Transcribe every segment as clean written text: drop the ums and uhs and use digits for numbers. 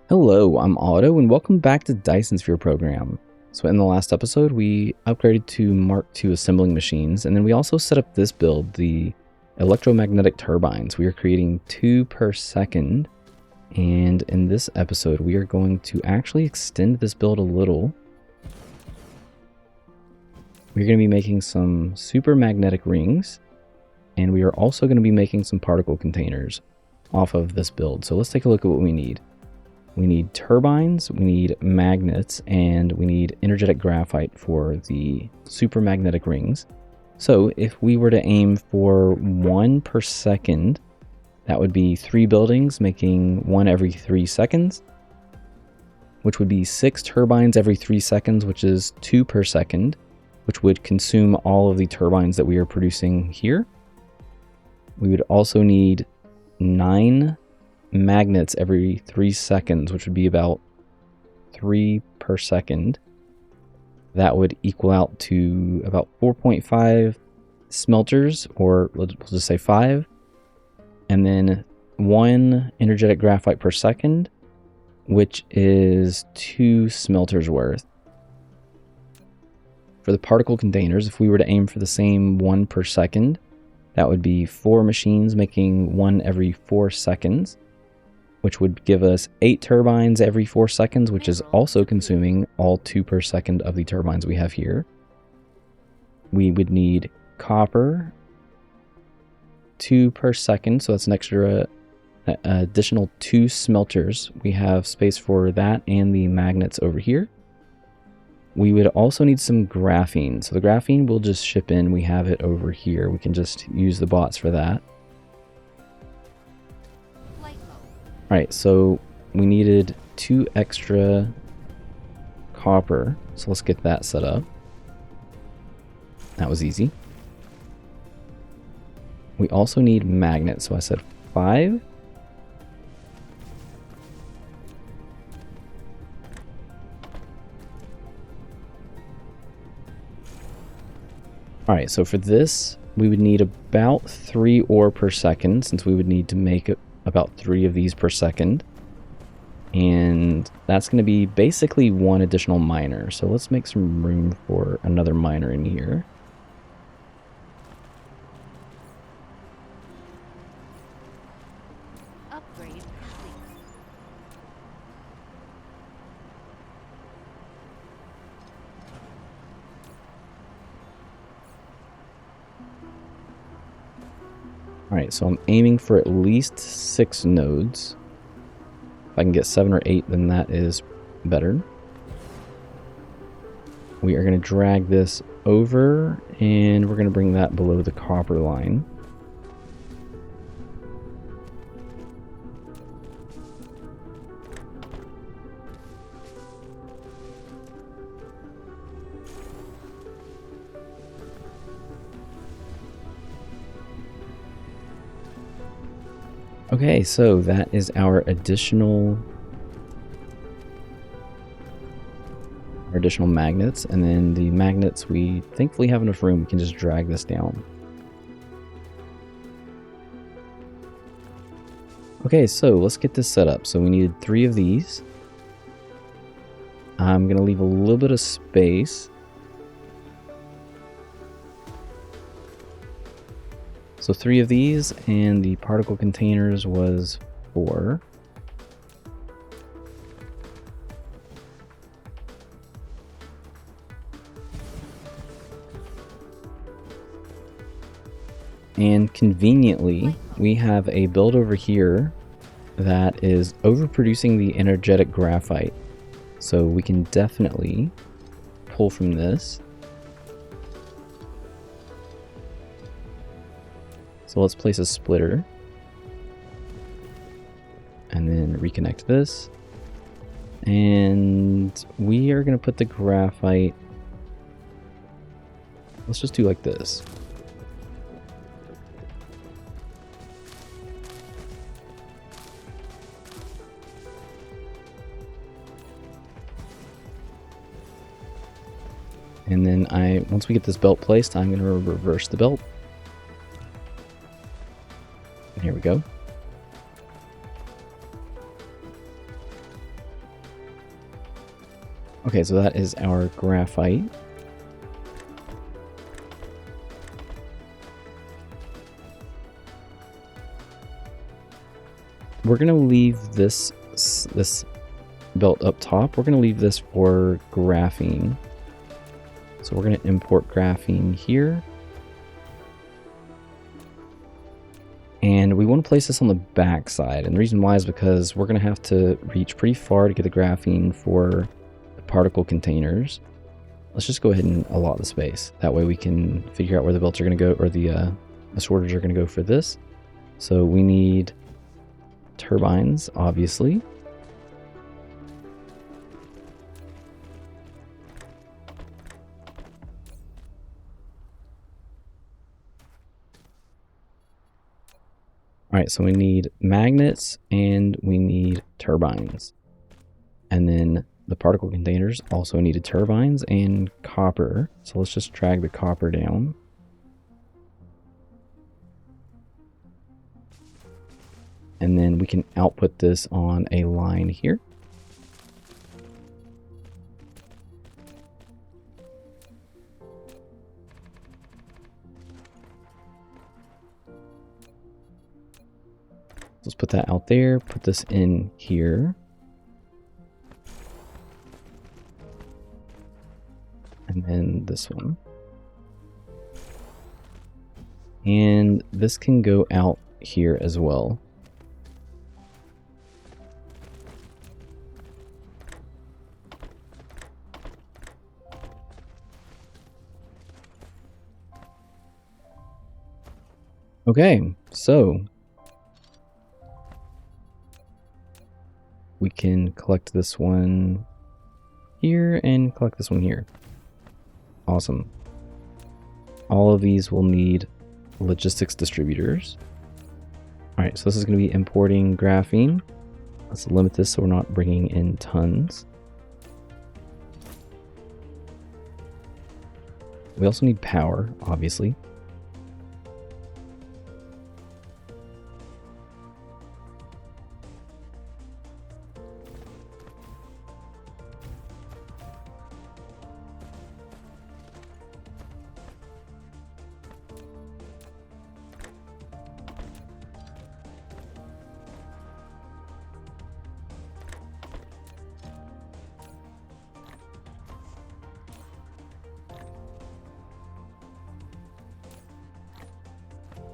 Hello, I'm Otto, and welcome back to Dyson Sphere program. So in the last episode, we upgraded to Mark II assembling machines, and then we also set up this build, the electromagnetic turbines. We are creating 2 per second, and in this episode, we are going to actually extend this build a little. We're going to be making some super magnetic rings, and we are also going to be making some particle containers off of this build. So let's take a look at what we need. We need turbines, we need magnets, and we need energetic graphite for the super magnetic rings. So if we were to aim for 1 per second, that would be 3 buildings making 1 every 3 seconds, which would be 6 turbines every 3 seconds, which is 2 per second, which would consume all of the turbines that we are producing here. We would also need 9 magnets every 3 seconds, which would be about 3 per second. That would equal out to about 4.5 smelters, or we'll just say 5. And then 1 energetic graphite per second, which is 2 smelters worth. For the particle containers, if we were to aim for the same 1 per second, that would be 4 machines making 1 every 4 seconds, which would give us 8 turbines every 4 seconds, which is also consuming all 2 per second of the turbines we have here. We would need copper, 2 per second, so that's an extra additional 2 smelters. We have space for that and the magnets over here. We would also need some graphene. So the graphene we'll just ship in. We have it over here. We can just use the bots for that. Alright, so we needed 2 extra copper, so let's get that set up. That was easy. We also need magnets, so I said 5. Alright, so for this, we would need about 3 ore per second, since we would need to make it about 3 of these per second, and that's going to be basically 1 additional miner. So let's make some room for another miner in here. Upgrade complete. Alright, so I'm aiming for at least 6 nodes. If I can get 7 or 8, then that is better. We are going to drag this over, and we're going to bring that below the copper line. Okay, so that is our additional magnets, and then the magnets, we thankfully have enough room. We can just drag this down. Okay, so let's get this set up. So we needed 3 of these. I'm going to leave a little bit of space. So 3 of these, and the particle containers was 4. And conveniently, we have a build over here that is overproducing the energetic graphite. So we can definitely pull from this. So let's place a splitter and then reconnect this. And we are going to put the graphite, let's just do like this. And then once we get this belt placed, I'm going to reverse the belt. Here we go. Okay, so that is our graphite. We're gonna leave this belt up top. We're gonna leave this for graphene. So we're gonna import graphene here. And we want to place this on the back side. And the reason why is because we're going to have to reach pretty far to get the graphene for the particle containers. Let's just go ahead and allot the space. That way we can figure out where the belts are going to go, or the sorters are going to go for this. So we need turbines, obviously. All right, so we need magnets and we need turbines. And then the particle containers also needed turbines and copper. So let's just drag the copper down. And then we can output this on a line here. Let's put that out there, put this in here. And then this one. And this can go out here as well. Okay, so we can collect this one here and collect this one here. Awesome. All of these will need logistics distributors. All right, so this is going to be importing graphene. Let's limit this so we're not bringing in tons. We also need power, obviously.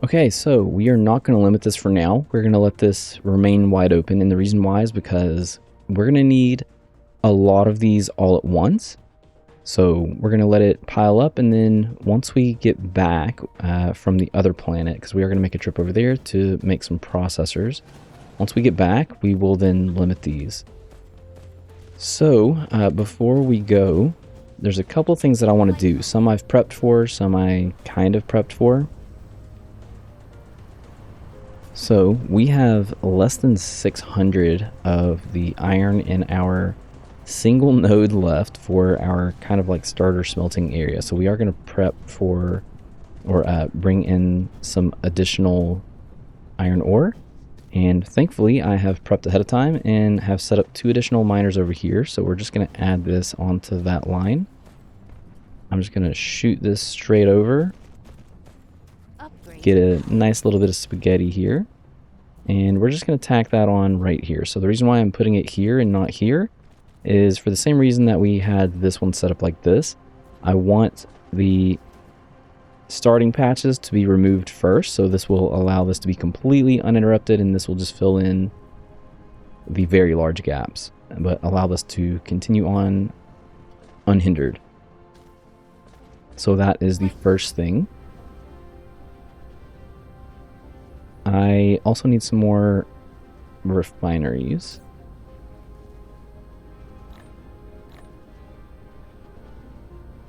Okay, so we are not going to limit this for now. We're going to let this remain wide open. And the reason why is because we're going to need a lot of these all at once. So we're going to let it pile up. And then once we get back from the other planet, because we are going to make a trip over there to make some processors. Once we get back, we will then limit these. So before we go, there's a couple things that I want to do. Some I've prepped for, some I kind of prepped for. So we have less than 600 of the iron in our single node left for our kind of like starter smelting area. So we are going to prep for, or bring in some additional iron ore. And thankfully I have prepped ahead of time and have set up 2 additional miners over here. So we're just going to add this onto that line. I'm just going to shoot this straight over. Get a nice little bit of spaghetti here. And we're just going to tack that on right here. So the reason why I'm putting it here and not here is for the same reason that we had this one set up like this. I want the starting patches to be removed first. So this will allow this to be completely uninterrupted, and this will just fill in the very large gaps, but allow this to continue on unhindered. So that is the first thing. I also need some more refineries.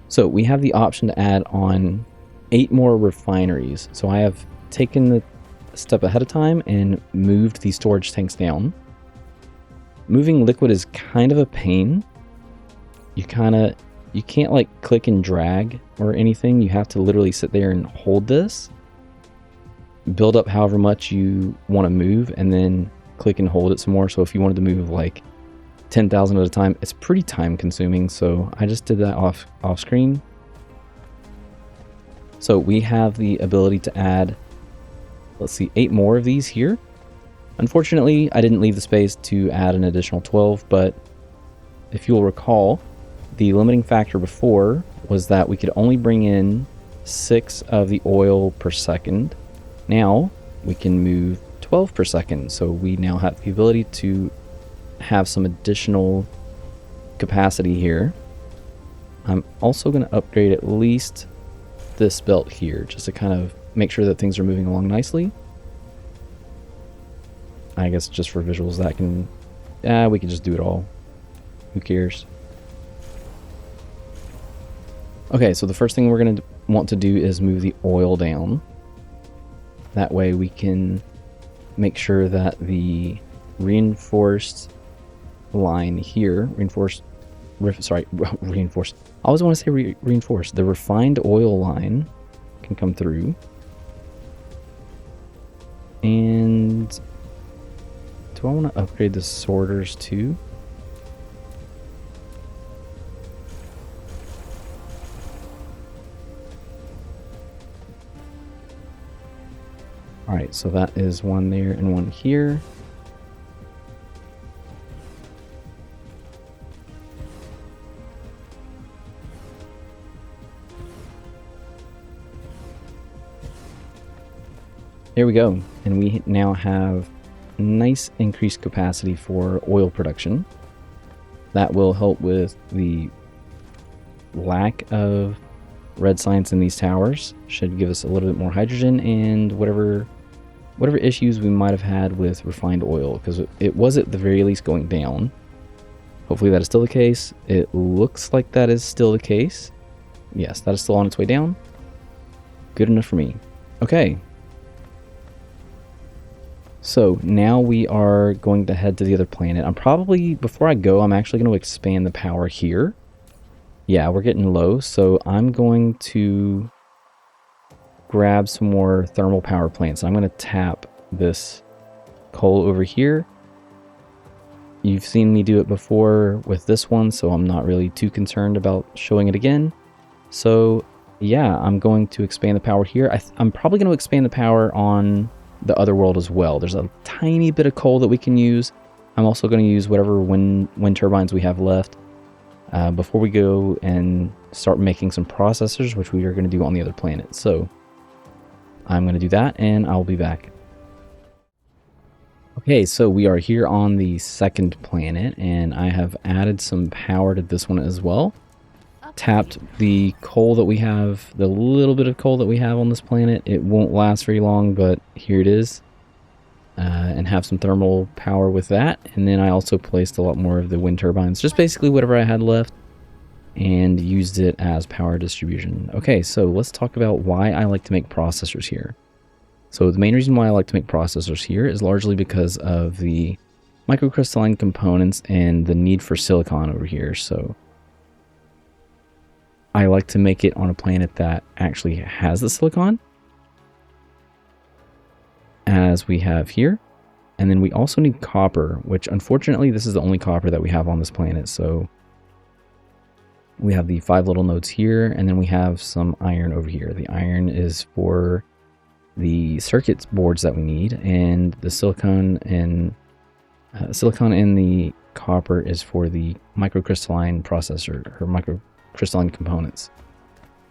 So we have the option to add on 8 more refineries. So I have taken the step ahead of time and moved the storage tanks down. Moving liquid is kind of a pain. You can't like click and drag or anything. You have to literally sit there and hold this, build up however much you want to move, and then click and hold it some more. So if you wanted to move like 10,000 at a time. It's pretty time consuming, so I just did that off screen. So we have the ability to add, let's see, 8 more of these here. Unfortunately, I didn't leave the space to add an additional 12, but if you'll recall, the limiting factor before was that we could only bring in 6 of the oil per second. Now we can move 12 per second, so we now have the ability to have some additional capacity here. I'm also going to upgrade at least this belt here just to kind of make sure that things are moving along nicely. I guess just for visuals that can, we can just do it all. Who cares? Okay, so the first thing we're going to want to do is move the oil down. That way we can make sure that the reinforced line here, reinforced. I always want to say reinforced. The refined oil line can come through. And do I want to upgrade the sorters too? Alright, so that is one there and one here. There we go. And we now have nice increased capacity for oil production. That will help with the lack of red science in these towers. Should give us a little bit more hydrogen and whatever issues we might have had with refined oil, because it was at the very least going down. Hopefully that is still the case. It looks like that is still the case. Yes, that is still on its way down. Good enough for me. Okay. So now we are going to head to the other planet. Before I go, I'm actually going to expand the power here. Yeah, we're getting low, so I'm going to grab some more thermal power plants. I'm going to tap this coal over here. You've seen me do it before with this one, so I'm not really too concerned about showing it again. So yeah, I'm going to expand the power here. I'm probably going to expand the power on the other world as well. There's a tiny bit of coal that we can use. I'm also going to use whatever wind turbines we have left before we go and start making some processors, which we are going to do on the other planet. So I'm going to do that and I'll be back. Okay, so we are here on the second planet and I have added some power to this one as well. Tapped the coal that we have, the little bit of coal that we have on this planet. It won't last very long, but here it is. And have some thermal power with that. And then I also placed a lot more of the wind turbines, just basically whatever I had left, and used it as power distribution. Okay, so let's talk about why I like to make processors here. So the main reason why I like to make processors here is largely because of the microcrystalline components and the need for silicon over here. So I like to make it on a planet that actually has the silicon, as we have here. And then we also need copper, which unfortunately this is the only copper that we have on this planet. So we have the 5 little nodes here, and then we have some iron over here. The iron is for the circuit boards that we need, and the silicon and the copper is for the microcrystalline processor, or microcrystalline components.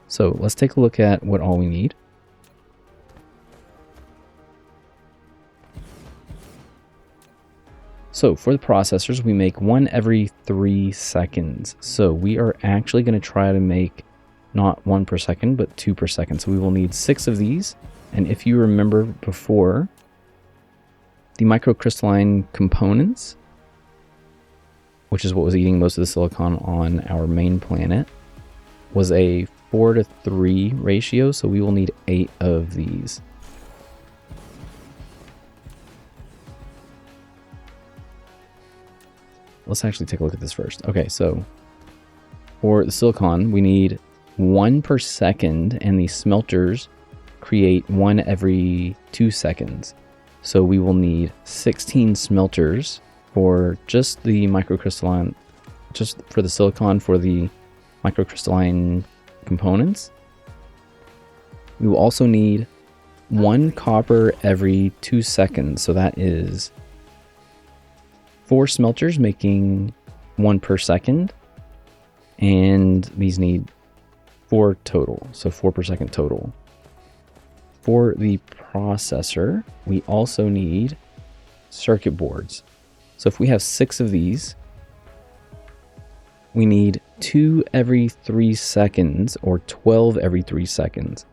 So let's take a look at what all we need. So for the processors, we make one every 3 seconds. So we are actually going to try to make not 1 per second, but 2 per second. So we will need 6 of these. And if you remember before, the microcrystalline components, which is what was eating most of the silicon on our main planet, was a 4:3 ratio. So we will need 8 of these. Let's actually take a look at this first. Okay, so for the silicon, we need 1 per second, and the smelters create 1 every 2 seconds. So we will need 16 smelters for just the microcrystalline, just for the silicon for the microcrystalline components. We will also need 1 copper every 2 seconds. So that is 4 smelters making 1 per second. And these need 4 total. So 4 per second total. For the processor, we also need circuit boards. So if we have 6 of these, we need 2 every 3 seconds or 12 every 3 seconds,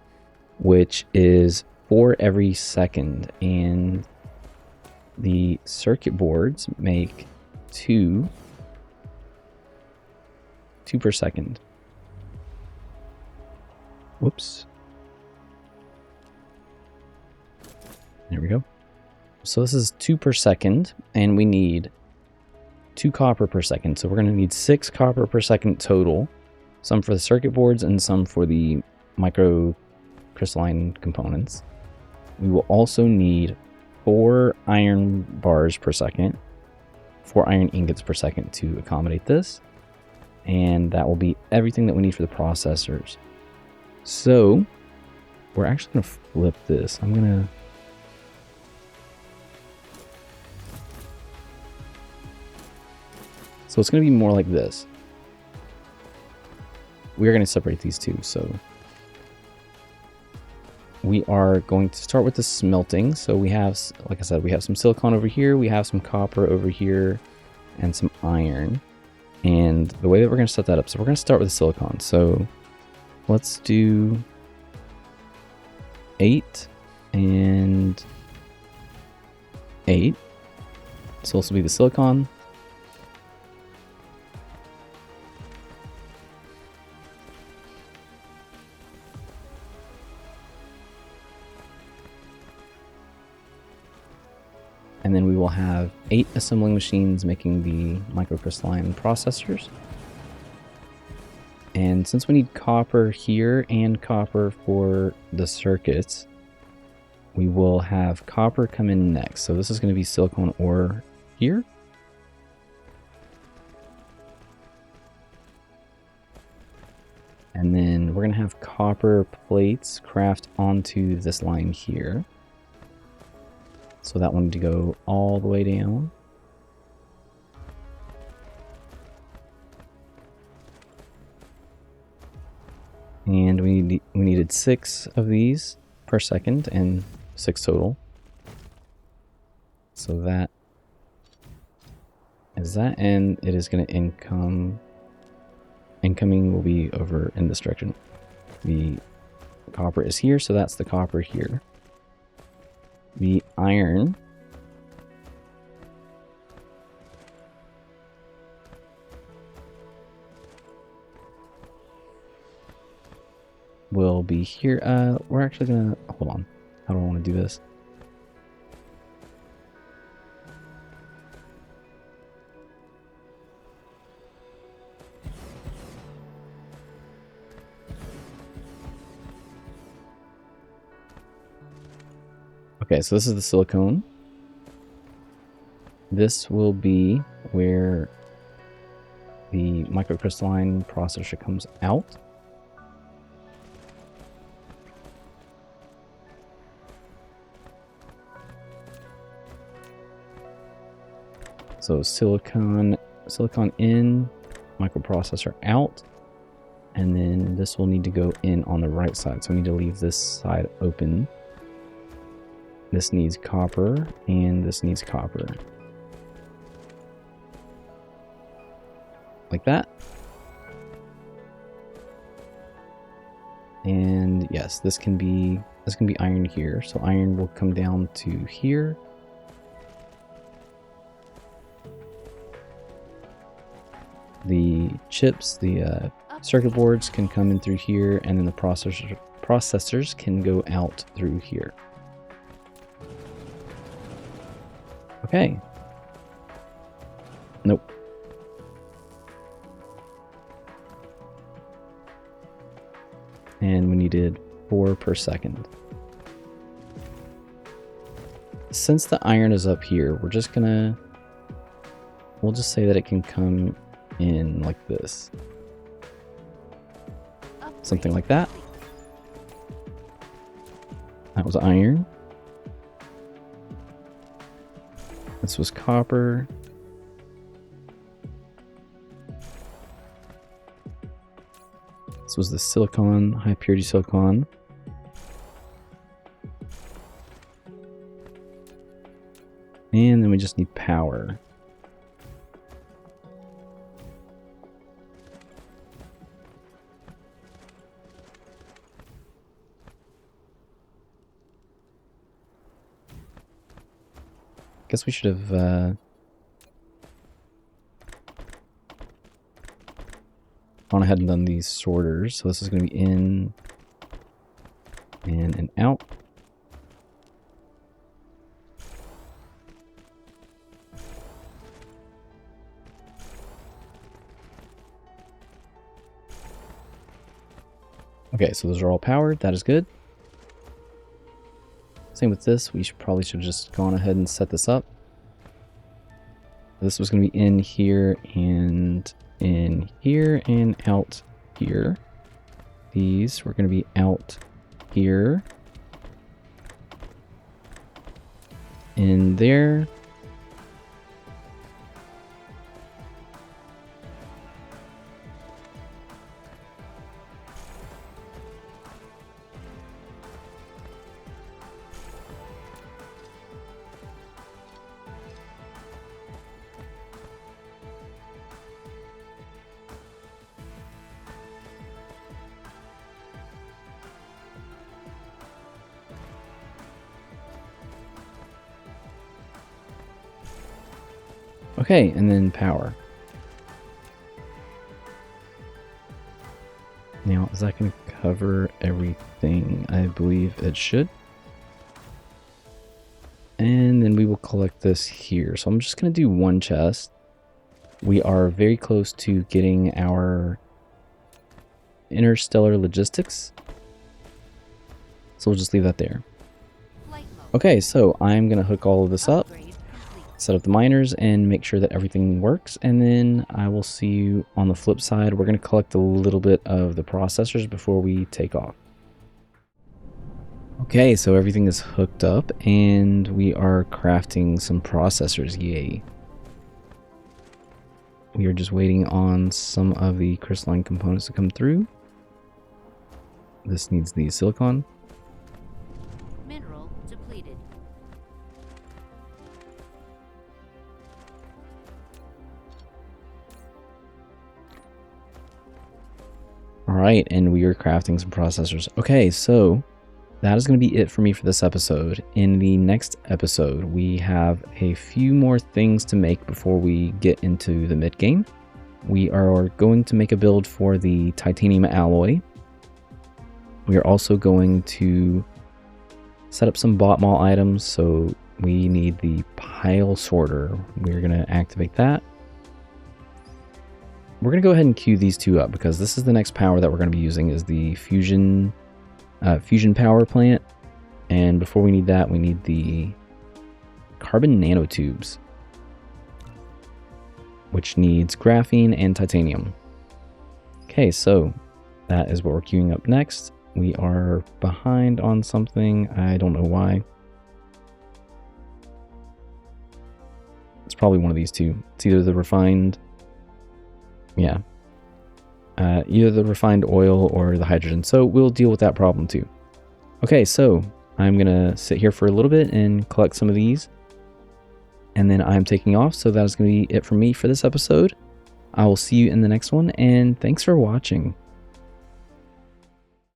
which is 4 every second. And the circuit boards make 2 per second. Whoops. There we go. So this is 2 per second, and we need 2 copper per second. So we're going to need 6 copper per second total, some for the circuit boards and some for the microcrystalline components. We will also need 4 iron bars per second, 4 iron ingots per second to accommodate this. And that will be everything that we need for the processors. So we're actually going to flip this. So it's going to be more like this. We're going to separate these two. So we are going to start with the smelting. So we have, like I said, we have some silicon over here. We have some copper over here and some iron. And the way that we're going to set that up, so we're going to start with the silicon. So let's do 8 and 8. So this will be the silicon. And then we will have 8 assembling machines making the microcrystalline processors. And since we need copper here and copper for the circuits, we will have copper come in next. So this is going to be silicon ore here. And then we're going to have copper plates craft onto this line here. So that one to go all the way down. And we needed 6 of these per second and 6 total. So that is that, and it is going to incoming will be over in this direction. The copper is here, so that's the copper here. The iron will be here. We're actually gonna hold on. How do I want to do this? Okay, so this is the silicone. This will be where the microcrystalline processor comes out. So silicon in, microprocessor out, and then this will need to go in on the right side. So we need to leave this side open. This needs copper, and this needs copper. Like that. And yes, this can be iron here. So iron will come down to here. The chips, the circuit boards can come in through here, and then the processors can go out through here. Okay. Nope. And we needed 4 per second. Since the iron is up here, we're just gonna we'll just say that it can come in like this. Something like that. That was iron. This was copper. This was the silicon, high purity silicon. And then we just need power. Guess we should have gone ahead and done these sorters. So this is going to be in and out. Okay, so those are all powered. That is good. Same with this. We probably should have just gone ahead and set this up. This was going to be in here and out here. These were going to be out here. In there. Okay, and then power. Now, is that going to cover everything? I believe it should. And then we will collect this here. So I'm just going to do one chest. We are very close to getting our interstellar logistics. So we'll just leave that there. Okay, so I'm going to hook all of this up, set up the miners, and make sure that everything works. And then I will see you on the flip side. We're going to collect a little bit of the processors before we take off. Okay, so everything is hooked up and we are crafting some processors. Yay. We are just waiting on some of the crystalline components to come through. This needs the silicon. Mineral depleted. Alright, and we are crafting some processors. Okay, so that is going to be it for me for this episode. In the next episode, we have a few more things to make before we get into the mid-game. We are going to make a build for the titanium alloy. We are also going to set up some bot mall items, so we need the pile sorter. We're going to activate that. We're going to go ahead and queue these two up because this is the next power that we're going to be using is the fusion power plant. And before we need that, we need the carbon nanotubes, which needs graphene and titanium. Okay, so that is what we're queuing up next. We are behind on something. I don't know why. It's probably one of these two. It's either the refined... Yeah. Either the refined oil or the hydrogen. So we'll deal with that problem too. Okay, so I'm going to sit here for a little bit and collect some of these. And then I'm taking off. So that is going to be it for me for this episode. I will see you in the next one. And thanks for watching.